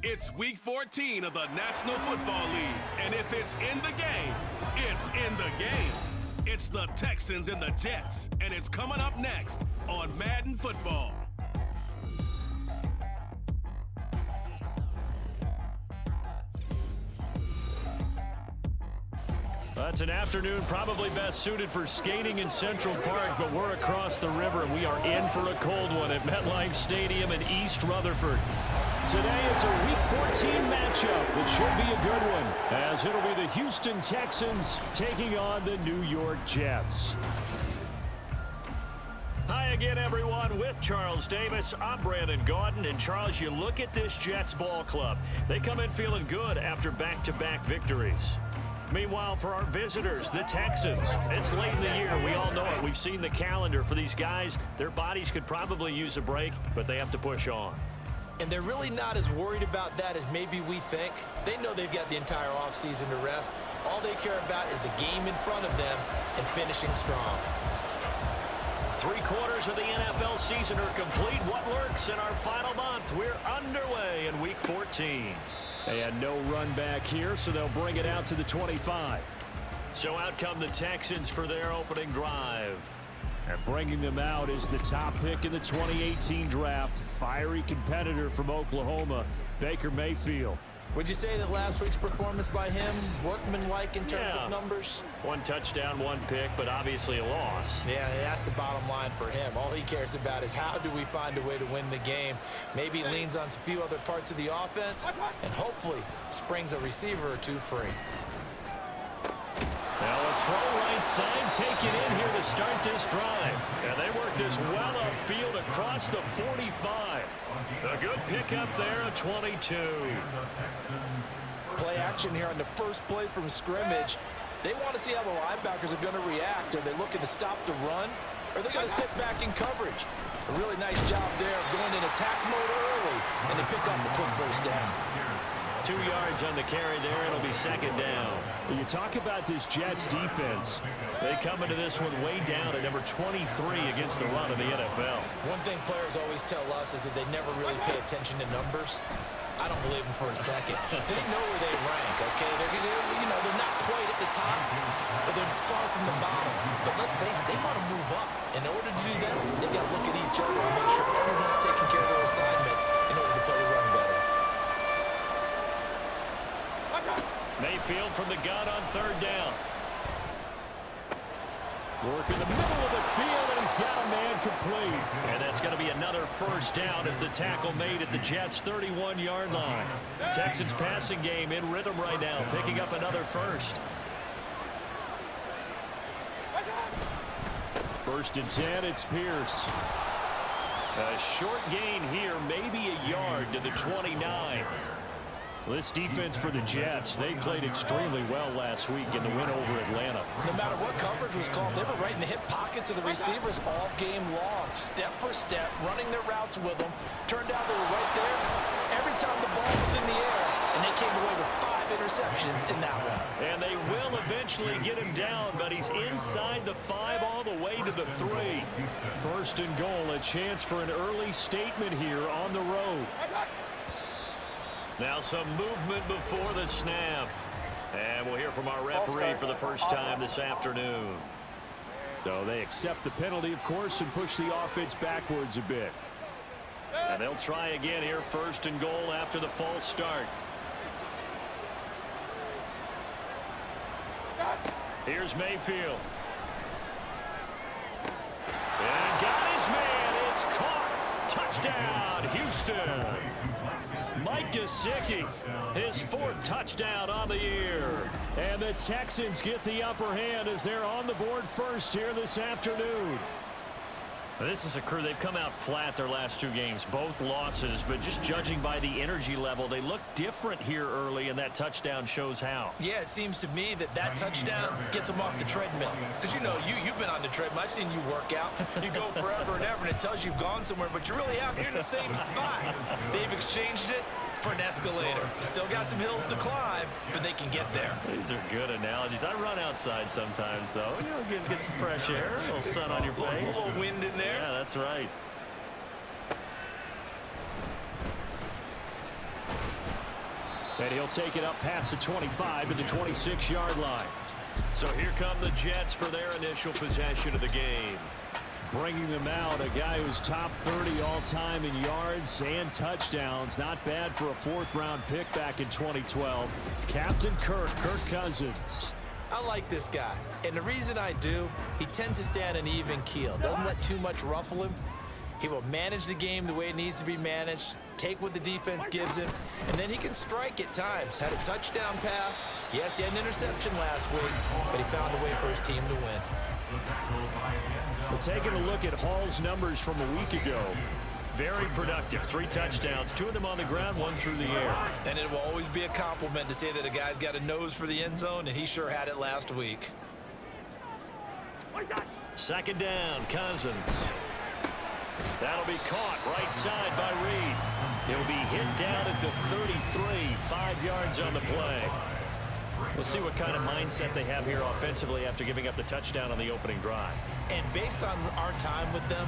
It's week 14 of the National Football League, and if it's in the game, it's in the game. It's the Texans and the Jets, and it's coming up next on Madden Football. It's an afternoon probably best suited for skating in Central Park, but we're across the river, and we are in for a cold one at MetLife Stadium in East Rutherford. Today, it's a Week 14 matchup. It should be a good one, as it'll be the Houston Texans taking on the New York Jets. Hi again, everyone. With Charles Davis, I'm Brandon Gaudin. And, Charles, you look at this Jets ball club. They come in feeling good after back-to-back victories. Meanwhile, for our visitors, the Texans, it's late in the year. We all know it. We've seen the calendar for these guys. Their bodies could probably use a break, but they have to push on. And they're really not as worried about that as maybe we think. They know they've got the entire offseason to rest. All they care about is the game in front of them and finishing strong. 3/4 of the NFL season are complete. What lurks in our final month? We're underway in Week 14. And no run back here, so they'll bring it out to the 25. So out come the Texans for their opening drive. And bringing them out is the top pick in the 2018 draft, fiery competitor from Oklahoma, Baker Mayfield. Would you say that last week's performance by him, workmanlike in terms of numbers? 1 touchdown, 1 pick, but obviously a loss. Yeah, that's the bottom line for him. All he cares about is how do we find a way to win the game. Maybe he leans on a few other parts of the offense and hopefully springs a receiver or two free. Now a throw right side taken in here to start this drive. And they work this well upfield across the 45. A good pickup there at 22. Play action here on the first play from scrimmage. They want to see how the linebackers are going to react. Are they looking to stop the run? Or are they going to sit back in coverage? A really nice job there of going in attack mode early. And they pick up the quick first down. 2 yards on the carry there. It'll be second down. When you talk about this Jets defense, they come into this one way down at number 23 against the run of the NFL. One thing players always tell us is that they never really pay attention to numbers. I don't believe them for a second. They know where they rank, okay? They're not quite at the top, but they're far from the bottom. But let's face it, they want to move up. In order to do that, they've got to look at each other and make sure everyone's taking care of their assignments in order to play the run better. Mayfield from the gun on third down. Work in the middle of the field, and he's got a man complete. And that's going to be another first down as the tackle made at the Jets' 31-yard line. Texans passing game in rhythm right now, picking up another first. First and 10, it's Pierce. A short gain here, maybe a yard to the 29. This defense for the Jets, they played extremely well last week in the win over Atlanta. No matter what coverage was called, they were right in the hip pockets of the receivers all game long, step for step, running their routes with them. Turned out they were right there every time the ball was in the air, and they came away with 5 interceptions in that one. And they will eventually get him down, but he's inside the 5 all the way to the 3. First and goal, a chance for an early statement here on the road. Now some movement before the snap. And we'll hear from our referee for the first time this afternoon. So they accept the penalty, of course, and push the offense backwards a bit. And they'll try again here, first and goal after the false start. Here's Mayfield. And got his man. It's caught. Touchdown, Houston. Mike Gesicki, his 4th touchdown on the year. And the Texans get the upper hand as they're on the board first here this afternoon. This is a crew, they've come out flat their last 2 games, both losses, but just judging by the energy level, they look different here early, and that touchdown shows how. Yeah, it seems to me that touchdown gets them off the treadmill. Because, you've been on the treadmill. I've seen you work out. You go forever and ever, and it tells you you've gone somewhere, but you really haven't. You're in the same spot. They've exchanged it for an escalator. Still got some hills to climb, but they can get there. These are good analogies. I run outside sometimes, though. Get some fresh air, a little sun on your face. A little wind in there. Yeah, that's right. And he'll take it up past the 25 to the 26-yard line. So here come the Jets for their initial possession of the game. Bringing them out, a guy who's top 30 all-time in yards and touchdowns. Not bad for a fourth-round pick back in 2012. Captain Kirk Cousins. I like this guy, and the reason I do, he tends to stay on an even keel. Doesn't let too much ruffle him. He will manage the game the way it needs to be managed, take what the defense gives him, and then he can strike at times. Had a touchdown pass. Yes, he had an interception last week, but he found a way for his team to win. We're taking a look at Hall's numbers from a week ago. Very productive. 3 touchdowns, 2 of them on the ground, 1 through the air. And it will always be a compliment to say that a guy's got a nose for the end zone, and he sure had it last week. Second down, Cousins. That'll be caught right side by Reed. He'll be hit down at the 33, 5 yards on the play. We'll see what kind of mindset they have here offensively after giving up the touchdown on the opening drive. And based on our time with them,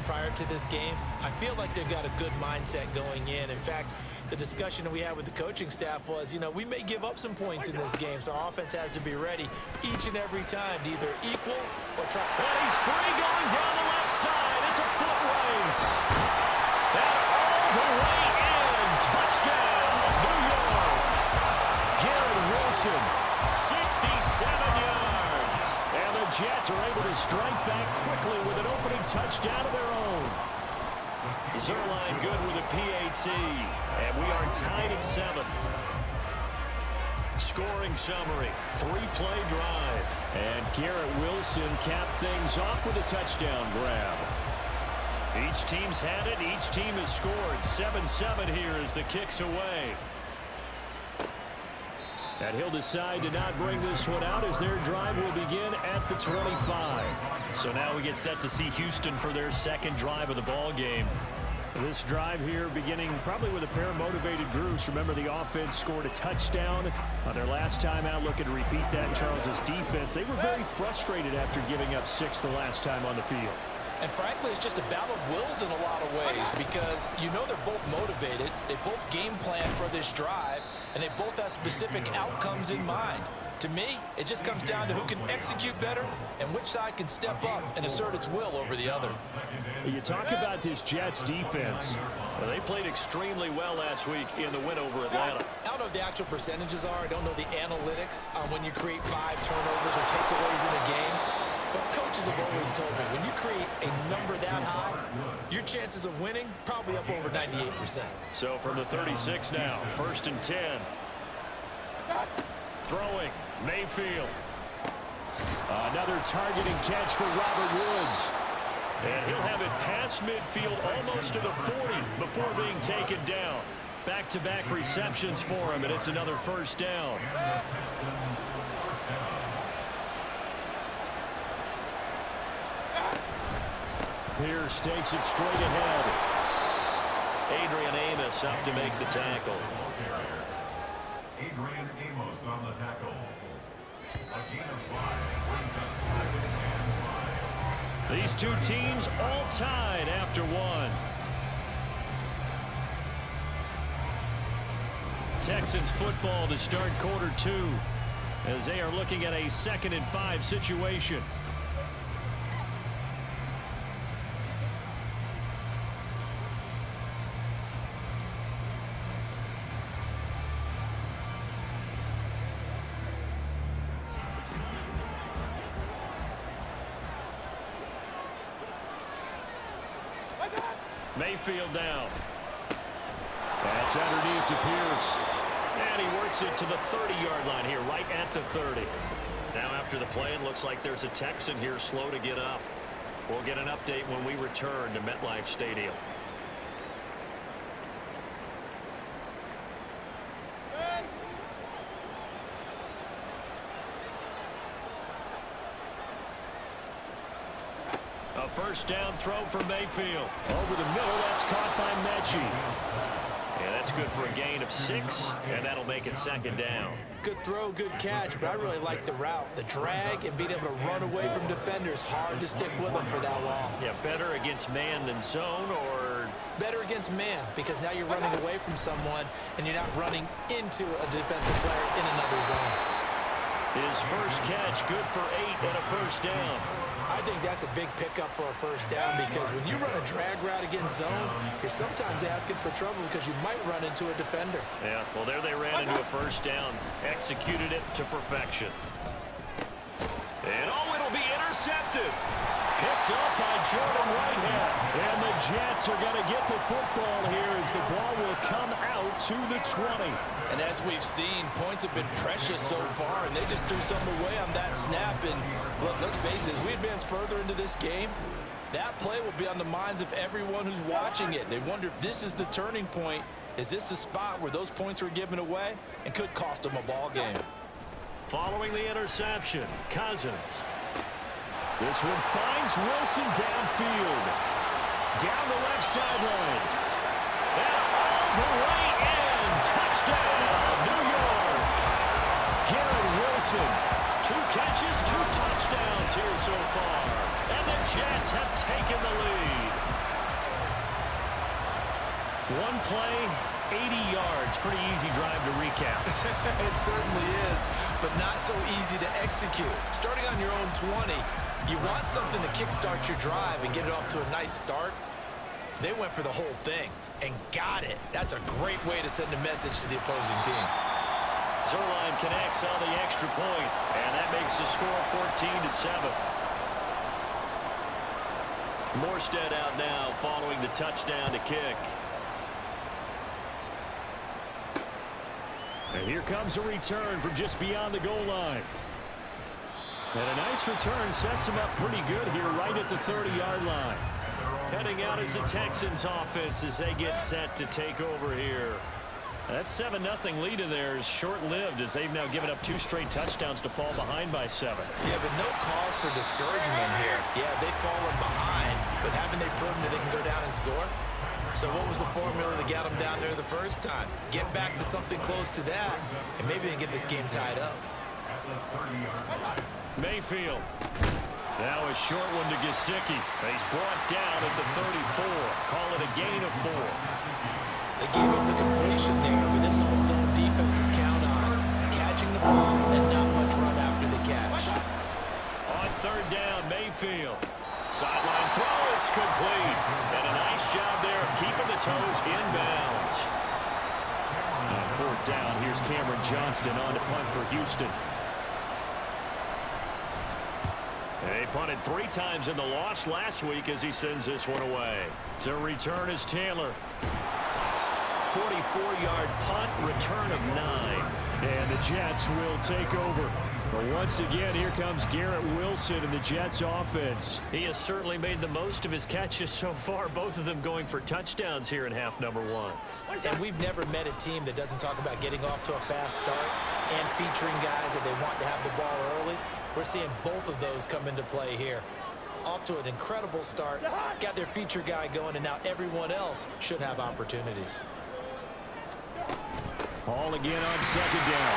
prior to this game, I feel like they've got a good mindset going in. In fact, the discussion that we had with the coaching staff was, we may give up some points in this game, so our offense has to be ready each and every time to either equal or try. And he's free going down the left side. It's a foot race. And all the way in. Touchdown, New York. Garrett Wilson, 67 yards. And the Jets are able to strike back quickly with an opening touchdown of their own. Zerline good with a PAT. And we are tied at 7th. Scoring summary, 3-play drive. And Garrett Wilson capped things off with a touchdown grab. Each team's had it. Each team has scored. 7-7 here as the kick's away. And he'll decide to not bring this one out as their drive will begin at the 25. So now we get set to see Houston for their second drive of the ball game. This drive here beginning probably with a pair of motivated groups. Remember, the offense scored a touchdown on their last time out. Looking to repeat that in Charles's defense. They were very frustrated after giving up 6 the last time on the field. And frankly, it's just a battle of wills in a lot of ways because they're both motivated. They both game plan for this drive, and they both have specific outcomes in mind. To me, it just comes down to who can execute better and which side can step up and assert its will over the other. You talk about this Jets defense. Well, they played extremely well last week in the win over Atlanta. I don't know what the actual percentages are. I don't know the analytics on when you create 5 turnovers or takeaways in a game. But coaches have always told me, when you create a number that high, your chances of winning probably up over 98%. So from the 36 now, 1st and 10. Throwing, Mayfield. Another targeting catch for Robert Woods. And he'll have it past midfield almost to the 40 before being taken down. Back-to-back receptions for him, and it's another first down. Pierce takes it straight ahead. Adrian Amos up to make the tackle. Adrian Amos on the tackle. A gain of 5 brings up 2nd and 5. These two teams all tied after 1. Texans football to start quarter 2 as they are looking at a 2nd and 5 situation. Mayfield down. That's underneath to Pierce. And he works it to the 30-yard line here, right at the 30. Now after the play, it looks like there's a Texan here slow to get up. We'll get an update when we return to MetLife Stadium. A first down throw for Mayfield. Over the middle, that's caught by Mechie. Yeah, that's good for a gain of 6, and that'll make it 2nd down. Good throw, good catch, but I really like the route. The drag and being able to run away from defenders, hard to stick with them for that long. Yeah, better against man than zone, or better against man because now you're running away from someone and you're not running into a defensive player in another zone. His first catch, good for 8 and a first down. I think that's a big pickup for a first down because when you run a drag route against zone, you're sometimes asking for trouble because you might run into a defender. Yeah, well, there they ran into a first down, executed it to perfection. And, oh, it'll be intercepted. Picked up by Jordan Whitehead. And the Jets are going to get the football here as the ball will come out to the 20. And as we've seen, points have been precious so far, and they just threw something away on that snap. And look, let's face it, as we advance further into this game, that play will be on the minds of everyone who's watching it. They wonder if this is the turning point. Is this the spot where those points were given away and could cost them a ball game? Following the interception, Cousins. This one finds Wilson downfield. Down the left sideline. And all the way in. Touchdown, New York. Garrett Wilson. 2 catches, 2 touchdowns here so far. And the Jets have taken the lead. One play, 80 yards. Pretty easy drive to recap. It certainly is, but not so easy to execute. Starting on your own 20, you want something to kickstart your drive and get it off to a nice start. They went for the whole thing and got it. That's a great way to send a message to the opposing team. Zerline connects on the extra point, and that makes the score 14-7. Morstead out now following the touchdown to kick. And here comes a return from just beyond the goal line. And a nice return sets him up pretty good here right at the 30-yard line. Heading out is the Texans offense as they get set to take over here. That 7-0 lead of theirs short-lived as they've now given up 2 straight touchdowns to fall behind by 7. Yeah, but no cause for discouragement here. Yeah, they've fallen behind, but haven't they proven that they can go down and score? So what was the formula that got them down there the first time? Get back to something close to that, and maybe they can get this game tied up. Mayfield. Now a short one to Gesicki. He's brought down at the 34. Call it a gain of 4. They gave up the completion there, but this is what zone defenses count on. Catching the ball and not much run after the catch. On 3rd down, Mayfield. Sideline throw, it's complete. And a nice job there of keeping the toes inbounds. On 4th down, here's Cameron Johnston on to punt for Houston. They punted 3 times in the loss last week as he sends this one away. To return is Taylor. 44-yard punt, return of 9. And the Jets will take over. But once again, here comes Garrett Wilson in the Jets offense. He has certainly made the most of his catches so far, both of them going for touchdowns here in half number 1. And we've never met a team that doesn't talk about getting off to a fast start and featuring guys that they want to have the ball early. We're seeing both of those come into play here. Off to an incredible start, got their feature guy going, and now everyone else should have opportunities. Ball again on 2nd down.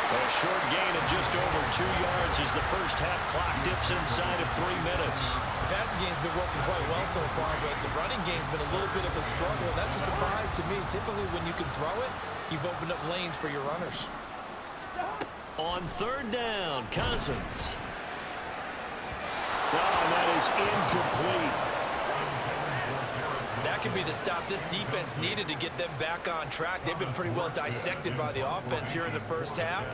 A short gain of just over 2 yards as the first half clock dips inside of 3 minutes. The passing game's been working quite well so far, but the running game's been a little bit of a struggle. That's a surprise to me. Typically, when you can throw it, you've opened up lanes for your runners. On 3rd down, Cousins. Oh, and that is incomplete. That could be the stop this defense needed to get them back on track. They've been pretty well dissected by the offense here in the first half.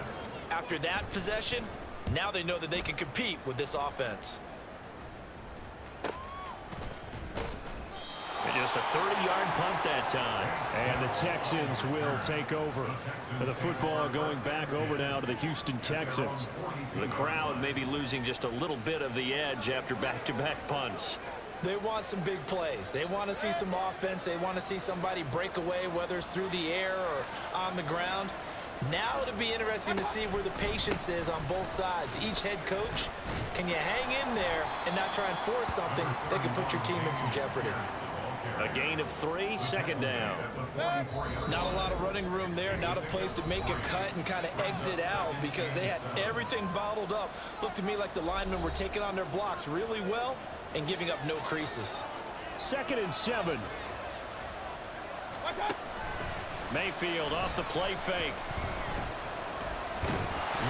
After that possession, now they know that they can compete with this offense. And just a 30-yard punt that time. And the Texans will take over. The football going back over now to the Houston Texans. The crowd may be losing just a little bit of the edge after back-to-back punts. They want some big plays. They want to see some offense. They want to see somebody break away, whether it's through the air or on the ground. Now it'll be interesting to see where the patience is on both sides. Each head coach, can you hang in there and not try and force something that could put your team in some jeopardy? A gain of 3, 2nd down. Not a lot of running room there, not a place to make a cut and kind of exit out because they had everything bottled up. Looked to me like the linemen were taking on their blocks really well and giving up no creases. 2nd and 7. Mayfield off the play fake.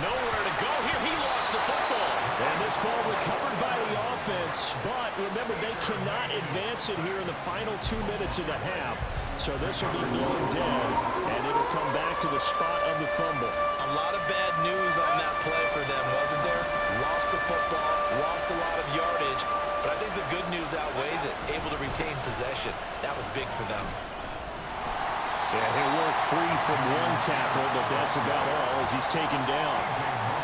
Nowhere to go here. He lost the football. And this ball recovered by the offense. But remember, they cannot advance it here in the final 2 minutes of the half. So this will be blown dead, and it'll come back to the spot of the fumble. A lot of bad news on that play for them, wasn't there? Lost the football, lost a lot of yardage. But I think the good news outweighs it. Able to retain possession. That was big for them. Yeah, he'll work free from one tackle, but that's about all as he's taken down.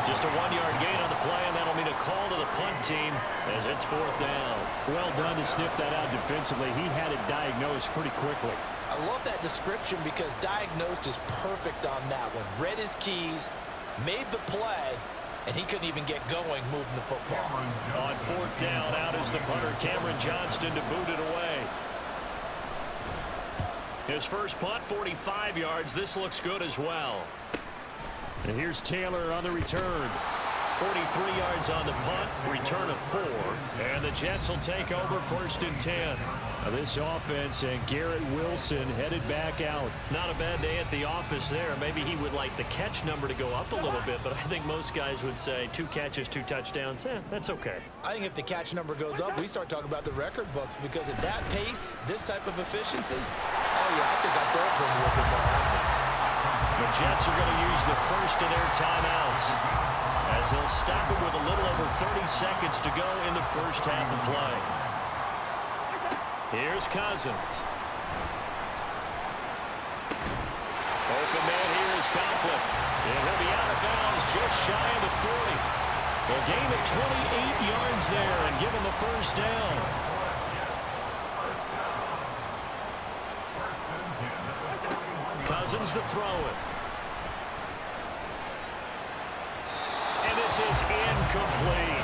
Just a 1-yard gain on the play, and that'll mean a call to the punt team as it's 4th down. Well done to sniff that out defensively. He had it diagnosed pretty quickly. I love that description because diagnosed is perfect on that one. Read his keys, made the play, and he couldn't even get going moving the football. On 4th down, out is the punter, Cameron Johnston, to boot it away. His first punt, 45 yards. This looks good as well. And here's Taylor on the return. 43 yards on the punt, return of 4. And the Jets will take over 1st and 10. Now this offense and Garrett Wilson headed back out. Not a bad day at the office there. Maybe he would like the catch number to go up a little bit, but I think most guys would say 2 catches, 2 touchdowns. That's okay. I think if the catch number goes up, we start talking about the record books because at that pace, this type of efficiency, oh yeah, I think I'd throw it to him a little bit more often. The Jets are going to use the first of their timeouts as they'll stop it with a little over 30 seconds to go in the first half of play. Here's Cousins. Open man here is Conklin. And he'll be out of bounds just shy of the 40. A gain of 28 yards there and give him the first down. Cousins to throw it. And this is incomplete.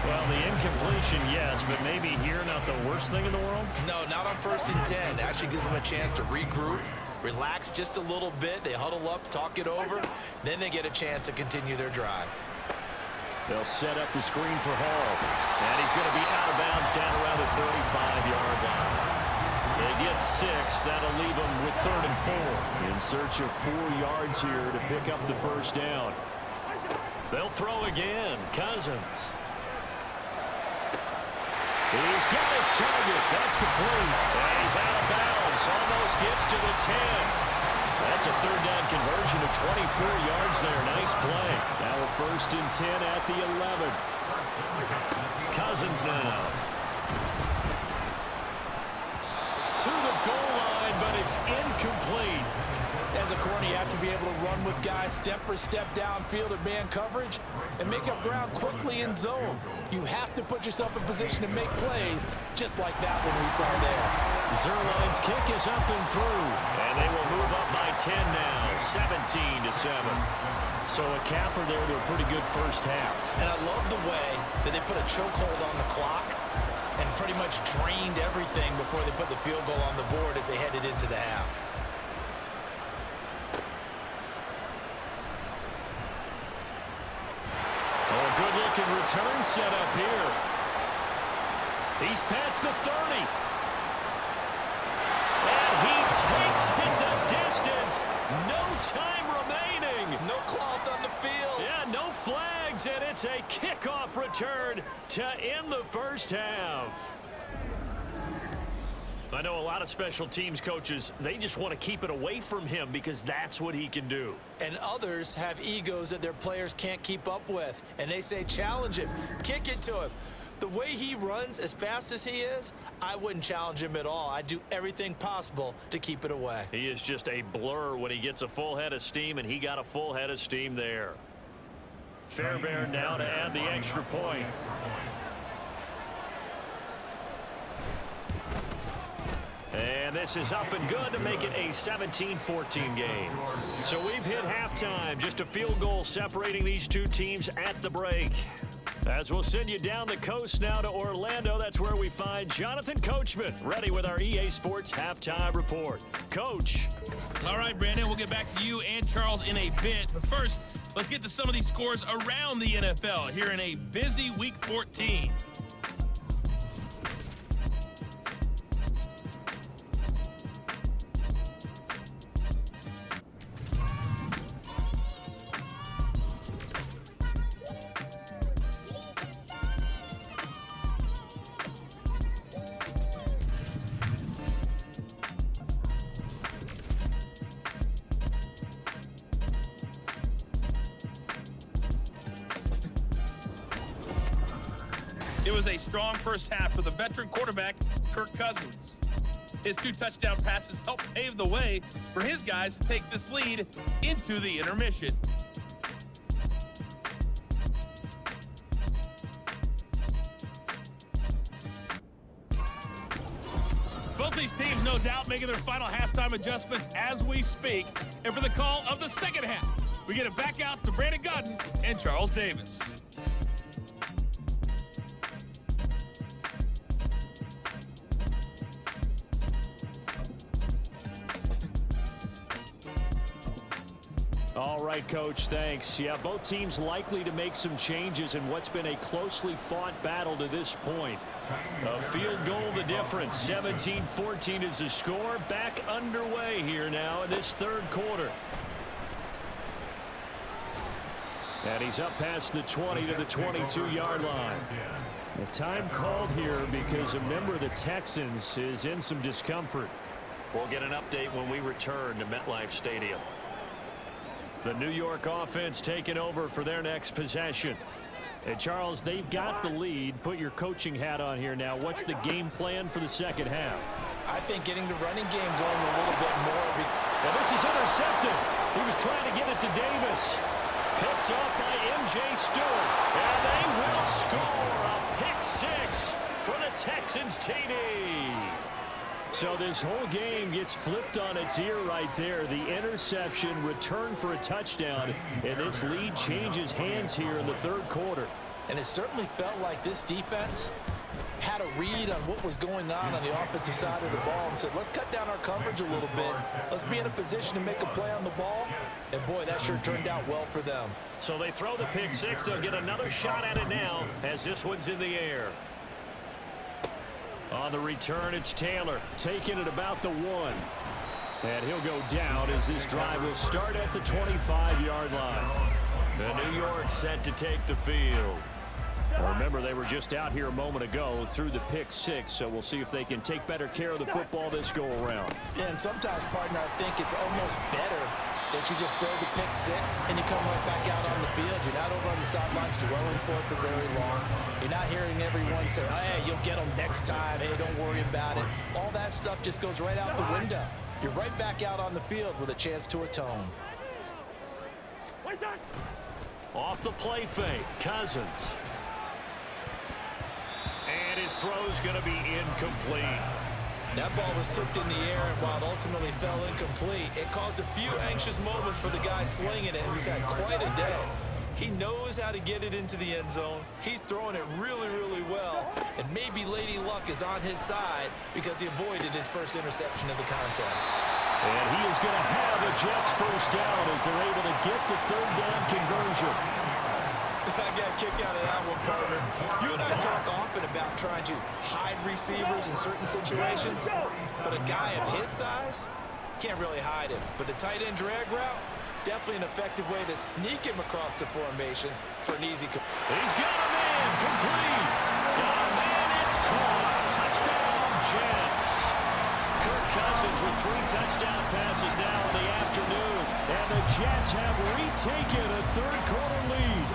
Well, the incompletion, yes, but maybe here not the worst thing in the world? No, not on 1st and 10. Actually gives them a chance to regroup, relax just a little bit. They huddle up, talk it over. Then they get a chance to continue their drive. They'll set up the screen for Hall. And he's going to be out of bounds down around the 35-yard line. They get 6. That'll leave them with 3rd and 4. In search of 4 yards here to pick up the first down. They'll throw again. Cousins. He's got his target. That's complete. And he's out of bounds. Almost gets to the 10. That's a 3rd down conversion of 24 yards there. Nice play. Now a 1st and 10 at the 11. Cousins now. To the goal line, but it's incomplete. As a corner, you have to be able to run with guys step for step downfield at man coverage and make up ground quickly in zone. You have to put yourself in position to make plays just like that one we saw there. Zerline's kick is up and through, and they will move up by 10 now, 17-7. So a capper there to a pretty good first half. And I love the way that they put a chokehold on the clock and pretty much drained everything before they put the field goal on the board as they headed into the half. Good-looking return set up here. He's past the 30. And he takes it the distance. No time remaining. No cloth on the field. Yeah, no flags, and it's a kickoff return to end the first half. I know a lot of special teams coaches, they just want to keep it away from him because that's what he can do. And others have egos that their players can't keep up with. And they say, challenge him, kick it to him. The way he runs as fast as he is, I wouldn't challenge him at all. I'd do everything possible to keep it away. He is just a blur when he gets a full head of steam, and he got a full head of steam there. Fairbairn now to add the extra point. And this is up and good to make it a 17-14 game. So we've hit halftime. Just a field goal separating these two teams at the break. As we'll send you down the coast now to Orlando, that's where we find Jonathan Coachman, ready with our EA Sports Halftime Report. Coach. All right, Brandon, we'll get back to you and Charles in a bit. But first, let's get to some of these scores around the NFL here in a busy Week 14. It was a strong first half for the veteran quarterback, Kirk Cousins. His 2 touchdown passes helped pave the way for his guys to take this lead into the intermission. Both these teams, no doubt, making their final halftime adjustments as we speak. And for the call of the second half, we get it back out to Brandon Godden and Charles Davis. All right, Coach, thanks. Yeah, both teams likely to make some changes in what's been a closely fought battle to this point. A field goal the difference. 17-14 is the score. Back underway here now in this third quarter. And he's up past the 20 to the 22-yard line. The time called here because a member of the Texans is in some discomfort. We'll get an update when we return to MetLife Stadium. The New York offense taking over for their next possession. And Charles, they've got the lead. Put your coaching hat on here now. What's the game plan for the second half? I think getting the running game going a little bit more. Well, this is intercepted. He was trying to get it to Davis. Picked up by M.J. Stewart. And they will score a pick 6 for the Texans TD. So this whole game gets flipped on its ear right there. The interception, return for a touchdown, and this lead changes hands here in the third quarter. And it certainly felt like this defense had a read on what was going on the offensive side of the ball and said, let's cut down our coverage a little bit. Let's be in a position to make a play on the ball. And, boy, that sure turned out well for them. So they throw the pick 6. They'll get another shot at it now as this one's in the air. On the return, it's Taylor taking it about the 1. And he'll go down as this drive will start at the 25-yard line. The New York set to take the field. Well, remember, they were just out here a moment ago through the pick 6, so we'll see if they can take better care of the football this go-around. Yeah, and sometimes, partner, I think it's almost better that you just throw the pick 6 and you come right back out on the field. You're not over on the sidelines dwelling for it for very long. You're not hearing everyone say, hey, you'll get them next time. Hey, don't worry about it. All that stuff just goes right out the window. You're right back out on the field with a chance to atone. Off the play fake, Cousins. And his throw's going to be incomplete. That ball was tipped in the air, and while it ultimately fell incomplete, it caused a few anxious moments for the guy slinging it, who's had quite a day. He knows how to get it into the end zone. He's throwing it really, really well, and maybe Lady Luck is on his side because he avoided his first interception of the contest. And he is going to have a Jets first down as they're able to get the third down conversion. I got a kick out of that one, partner. You and I talk often about trying to hide receivers in certain situations, but a guy of his size can't really hide him. But the tight end drag route, definitely an effective way to sneak him across the formation for an easy. He's got a man, complete. Got a man, it's caught. Touchdown, Jets. Kirk Cousins with 3 touchdown passes now in the afternoon, and the Jets have retaken a third quarter lead.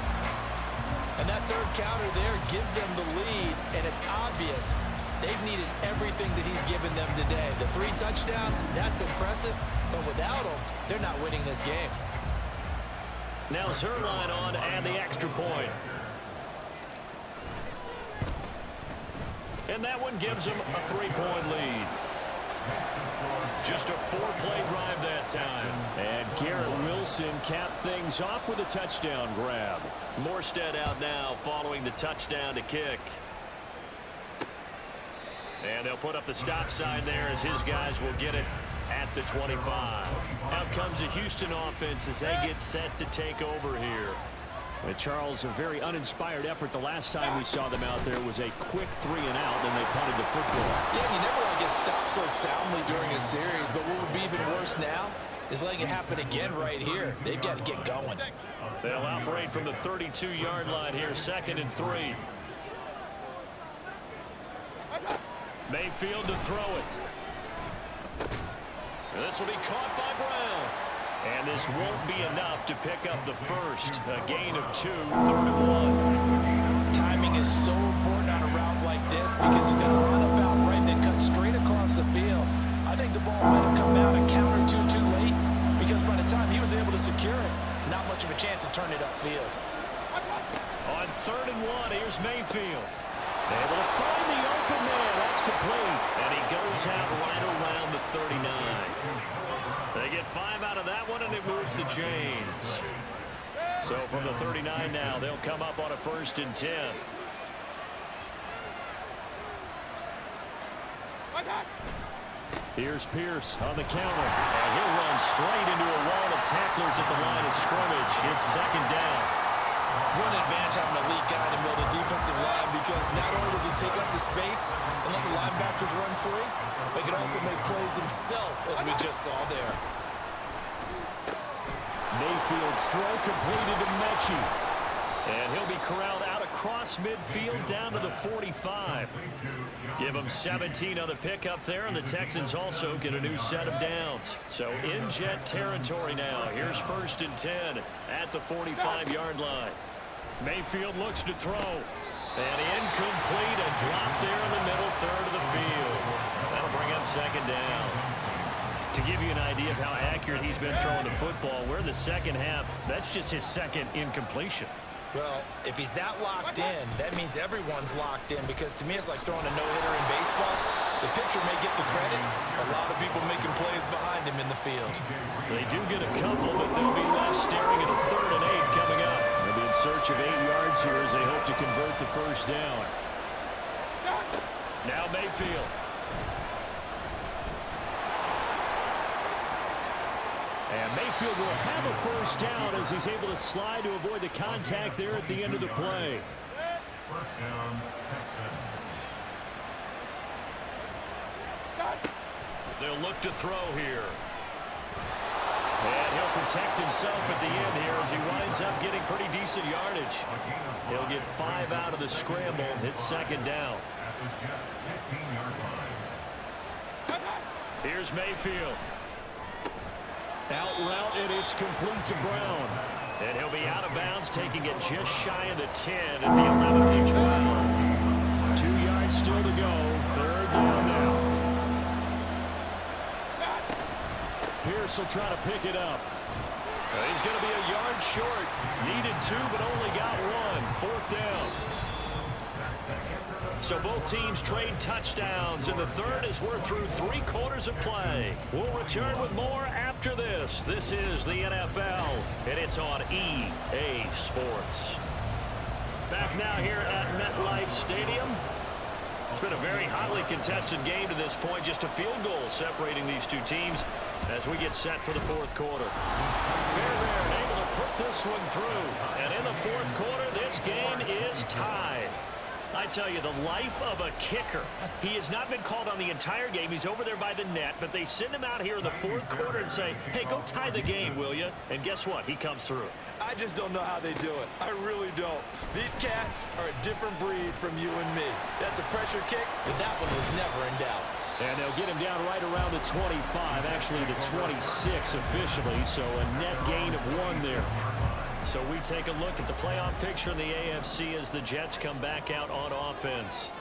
And that third counter there gives them the lead, and it's obvious they've needed everything that he's given them today. The 3 touchdowns, that's impressive, but without him, they're not winning this game. Now Zerline on and the extra point. And that one gives them a 3-point lead. Just a 4-play drive that time. And Garrett Wilson capped things off with a touchdown grab. Morstead out now following the touchdown to kick. And they'll put up the stop sign there as his guys will get it at the 25. Out comes the Houston offense as they get set to take over here. But Charles, a very uninspired effort the last time we saw them out there was a quick 3-and-out, then they punted the football. Yeah, you never want to get stopped so soundly during a series, but what would be even worse now is letting it happen again right here. They've got to get going. They'll operate from the 32-yard line here, 2nd and 3. Mayfield to throw it. This will be caught by Brown. And this won't be enough to pick up the first. A gain of 2, 3rd and 1. Timing Timing is so important on a route like this because he's going to run about right and then cut straight across the field. I think the ball might have come out and countered too late because by the time he was able to secure it, not much of a chance to turn it upfield. On 3rd and 1, here's Mayfield. Able to find the open man. That's complete. And he goes out right around the 39. They get 5 out of that one, and it moves the chains. So from the 39 now, they'll come up on a 1st and 10. Here's Pierce on the counter. And he'll run straight into a wall of tacklers at the line of scrimmage. It's 2nd down. One advantage having a lead guy in the middle of the defensive line because not only does he take up the space and let the linebackers run free, but he can also make plays himself, as we just saw there. Mayfield's throw completed to Mechie. And he'll be corralled out across midfield down to the 45. Give him 17 on the pickup there, and the Texans also get a new set of downs. So in Jet territory now. Here's 1st and 10 at the 45-yard line. Mayfield looks to throw. And incomplete, a drop there in the middle 3rd of the field. That'll bring up 2nd down. To give you an idea of how accurate he's been throwing the football, we're in the 2nd half. That's just his 2nd incompletion. Well, if he's that locked in, that means everyone's locked in because to me it's like throwing a no-hitter in baseball. The pitcher may get the credit. A lot of people making plays behind him in the field. They do get a couple, but they'll be left staring at a 3rd and 8 coming up. They'll be in search of 8 yards here as they hope to convert the 1st down. Now Mayfield. And Mayfield will have a 1st down as he's able to slide to avoid the contact there at the end of the play. 1st down, Texans. They'll look to throw here. And he'll protect himself at the end here as he winds up getting pretty decent yardage. He'll get 5 out of the scramble. It's 2nd down. At the Jets' 15-yard line. Here's Mayfield. Out route, and it's complete to Brown. And he'll be out of bounds, taking it just shy of the 10 at the 11 of the 12. 2 yards still to go. 3rd down now. Pierce will try to pick it up. He's going to be a yard short. Needed 2, but only got 1. 4th down. So both teams trade touchdowns in the 3rd as we're through 3 quarters of play. We'll return with more after this. This is the NFL, and it's on EA Sports. Back now here at MetLife Stadium. It's been a very hotly contested game to this point. Just a field goal separating these two teams as we get set for the 4th quarter. Fairbairn able to put this one through. And in the 4th quarter, this game is tied. I tell you, the life of a kicker. He has not been called on the entire game. He's over there by the net, but they send him out here in the 4th quarter and say, hey, go tie the game, will you? And guess what? He comes through. I just don't know how they do it. I really don't. These cats are a different breed from you and me. That's a pressure kick, but that one was never in doubt. And they'll get him down right around the 25, actually the 26 officially, so a net gain of 1 there. So we take a look at the playoff picture in the AFC as the Jets come back out on offense.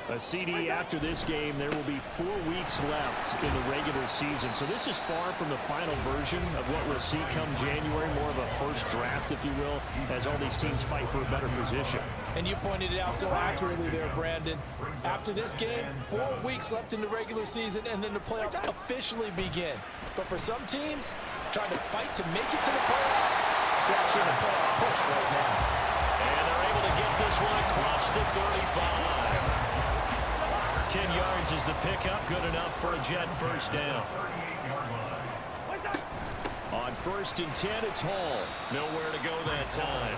A CD after this game, there will be 4 weeks left in the regular season. So this is far from the final version of what we'll see come January, more of a first draft, if you will, as all these teams fight for a better position. And you pointed it out so accurately there, Brandon. After this game, 4 weeks left in the regular season, and then the playoffs officially begin. But for some teams, trying to fight to make it to the playoffs, they're actually in a playoff push right now. And they're able to get this one across the 35. 10 yards is the pickup, good enough for a Jet first down. On 1st and 10, it's Hall. Nowhere to go that time.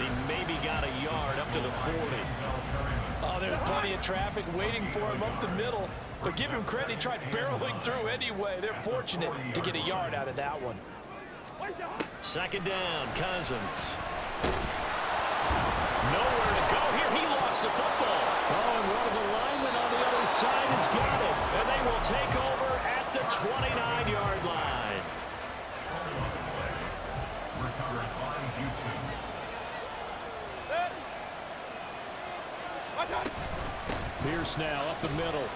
He maybe got a yard up to the 40. Oh, there's plenty of traffic waiting for him up the middle. But give him credit, he tried barreling through anyway. They're fortunate to get a yard out of that one. 2nd down, Cousins. Nowhere to go here. He lost the football. Oh, and one of the linemen on the other side has got it. And they will take over at the 29-yard line. Pierce now up the middle.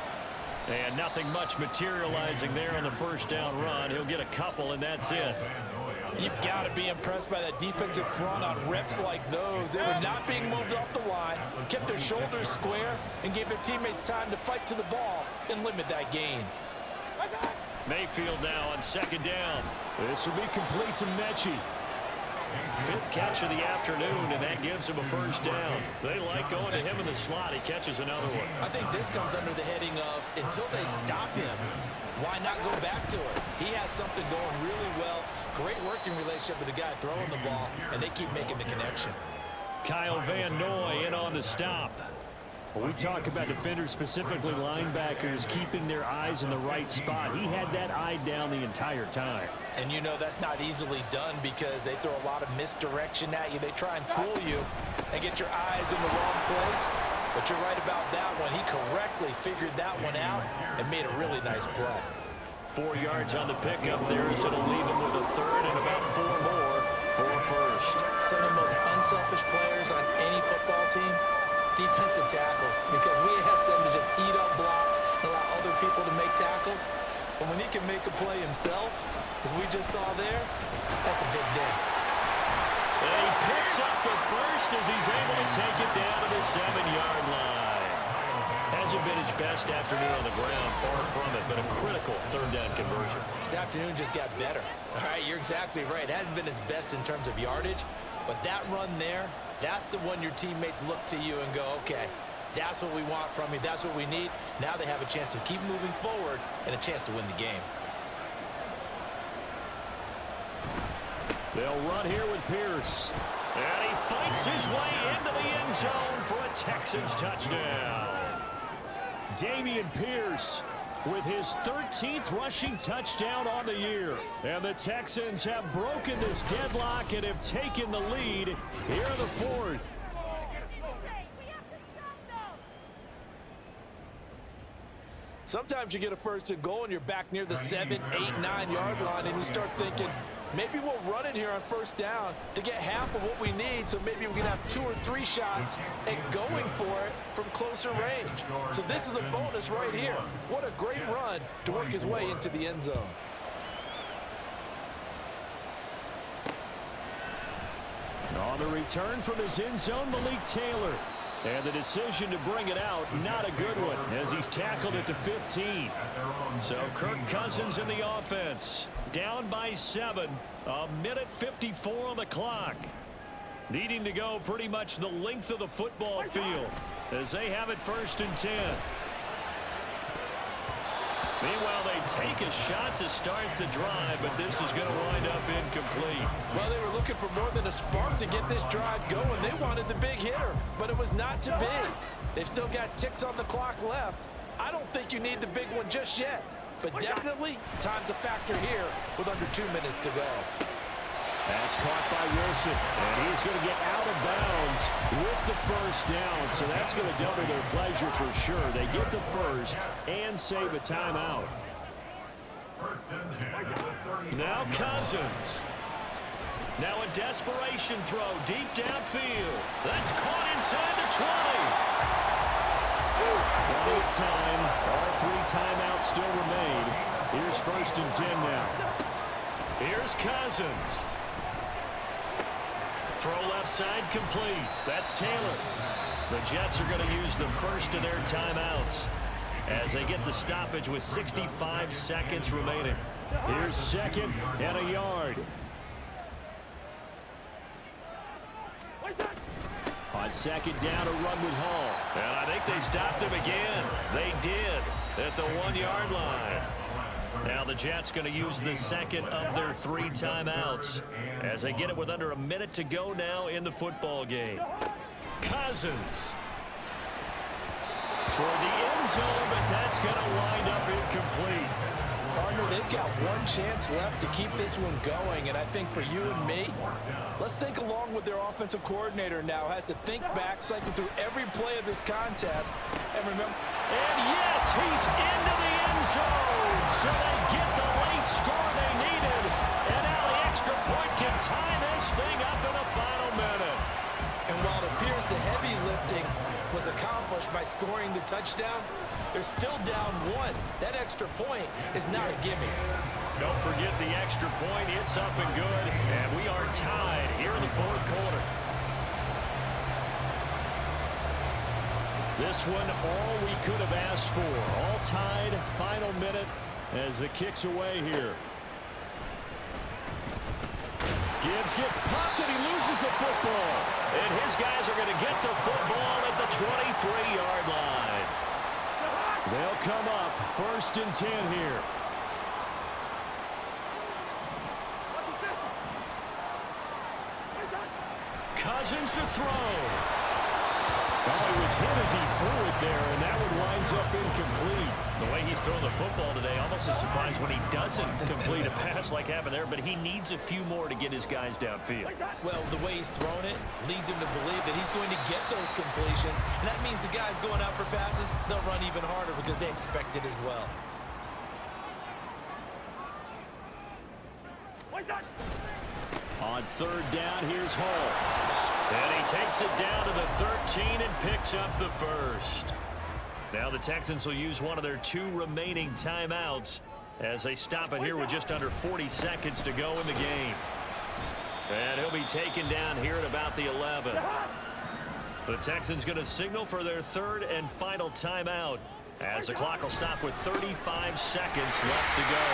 And nothing much materializing there on the first down run. He'll get a couple, and that's it. You've got to be impressed by that defensive front on reps like those. They were not being moved off the line, kept their shoulders square, and gave their teammates time to fight to the ball and limit that gain. Mayfield now on second down. This will be complete to Mechie. Fifth catch of the afternoon, and that gives him a first down. They like going to him in the slot. He catches another one. I think this comes under the heading of until they stop him, why not go back to it? He has something going really well. Great working relationship with the guy throwing the ball, and they keep making the connection. Kyle Van Noy in on the stop. When we talk about defenders, specifically linebackers, keeping their eyes in the right spot, he had that eye down the entire time. And you know that's not easily done because they throw a lot of misdirection at you. They try and fool you and get your eyes in the wrong place. But you're right about that one. He correctly figured that one out and made a really nice play. 4 yards on the pickup there, so it'll leave him with a third and about 4 more for a first. Some of the most unselfish players on any football team, defensive tackles, because we ask them to just eat up blocks and allow other people to make tackles. But when he can make a play himself, as we just saw there, that's a big day. And he picks up the first as he's able to take it down to the 7-yard line. Hasn't been his best afternoon on the ground, far from it, but a critical third down conversion. This afternoon just got better. All right, you're exactly right. It hasn't been his best in terms of yardage, but that run there, that's the one your teammates look to you and go, okay, that's what we want from you. That's what we need. Now they have a chance to keep moving forward and a chance to win the game. They'll run here with Pierce. And he fights his way into the end zone for a Texans touchdown. Dameon Pierce with his 13th rushing touchdown on the year. And the Texans have broken this deadlock and have taken the lead here in the fourth. Sometimes you get a first and goal and you're back near the 7, 8, 9-yard line and you start thinking, maybe we'll run it here on first down to get half of what we need, so maybe we can have 2 or 3 shots and going for it from closer range. So this is a bonus right here. What a great run to work his way into the end zone. On the return from his end zone, Malik Taylor. And the decision to bring it out, not a good one, as he's tackled at the 15. So Kirk Cousins in the offense. Down by 7. A minute 54 on the clock. Needing to go pretty much the length of the football field as they have it first and 10. Meanwhile, they take a shot to start the drive, but this is going to wind up incomplete. Well, they were looking for more than a spark to get this drive going. They wanted the big hitter, but it was not to be. They've still got ticks on the clock left. I don't think you need the big one just yet, but definitely time's a factor here with under 2 minutes to go. That's caught by Wilson, and he's going to get out of bounds with the first down, so that's going to double their pleasure for sure. They get the first and save a timeout. Now Cousins. Now a desperation throw deep downfield. That's caught inside the 20. Plenty of time. All 3 timeouts still remain. Here's first and 10 now. Here's Cousins. Throw left side complete. That's Taylor. The Jets are going to use the first of their timeouts as they get the stoppage with 65 seconds remaining. Here's second and a yard. On second down, a run with Hall. And I think they stopped him again. They did at the 1-yard line. Now the Jets going to use the second of their 3 timeouts as they get it with under a minute to go now in the football game. Cousins toward the end zone, but that's going to wind up incomplete. Partner, they've got 1 chance left to keep this one going, and I think for you and me, let's think along with their offensive coordinator now. Has to think back, cycle through every play of this contest, and remember. And yes, he's into the end zone, so they get the late score they needed, and now the extra point can tie this thing up in the final minute. And while it appears the heavy lifting was accomplished by scoring the touchdown. They're still down 1. That extra point is not a gimme. Don't forget the extra point. It's up and good. And we are tied here in the fourth quarter. This one, all we could have asked for. All tied, final minute as it kicks away here. Gibbs gets popped and he loses the football. And his guys are going to get the football at the 23-yard line. They'll come up 1st and 10 here. Cousins to throw. Oh, he was hit as he threw it there, and that one winds up incomplete. The way he's throwing the football today, almost a surprise when he doesn't complete a pass like happened there, but he needs a few more to get his guys downfield. Well, the way he's thrown it leads him to believe that he's going to get those completions, and that means the guys going out for passes, they'll run even harder because they expect it as well. On 3rd down, here's Hall. And he takes it down to the 13 and picks up the first. Now the Texans will use one of their 2 remaining timeouts as they stop it here with just under 40 seconds to go in the game. And he'll be taken down here at about the 11. The Texans going to signal for their 3rd and final timeout as the clock will stop with 35 seconds left to go.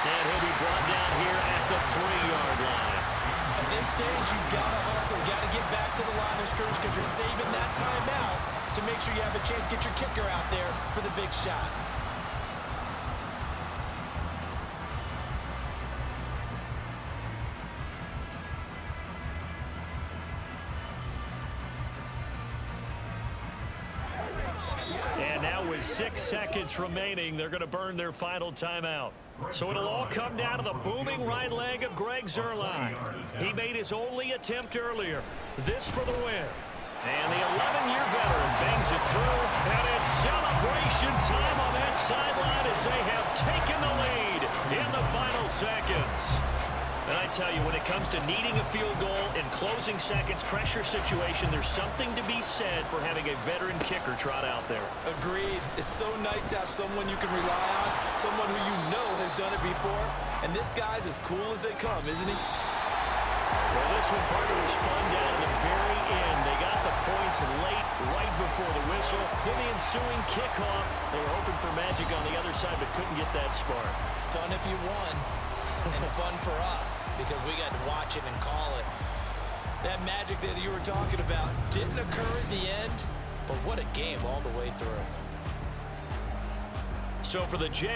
And he'll be brought down here at the 3-yard line. At this stage, you've got to hustle, got to get back to the line of scrimmage because you're saving that timeout to make sure you have a chance to get your kicker out there for the big shot. And now with 6 seconds remaining, they're going to burn their final timeout. So it'll all come down to the booming right leg of Greg Zuerlein. He made his only attempt earlier. This for the win. And the 11-year veteran bangs it through. And it's celebration time on that sideline as they have taken the lead in the final seconds. And I tell you, when it comes to needing a field goal in closing seconds, pressure situation, there's something to be said for having a veteran kicker trot out there. Agreed. It's so nice to have someone you can rely on, someone who you know has done it before. And this guy's as cool as they come, isn't he? Well, this one, partner, was fun down to the very end. They got the points late, right before the whistle. Then the ensuing kickoff, they were hoping for magic on the other side, but couldn't get that spark. Fun if you won. And fun for us because we got to watch it and call it. That magic that you were talking about didn't occur at the end, but what a game all the way through. So for the Jets,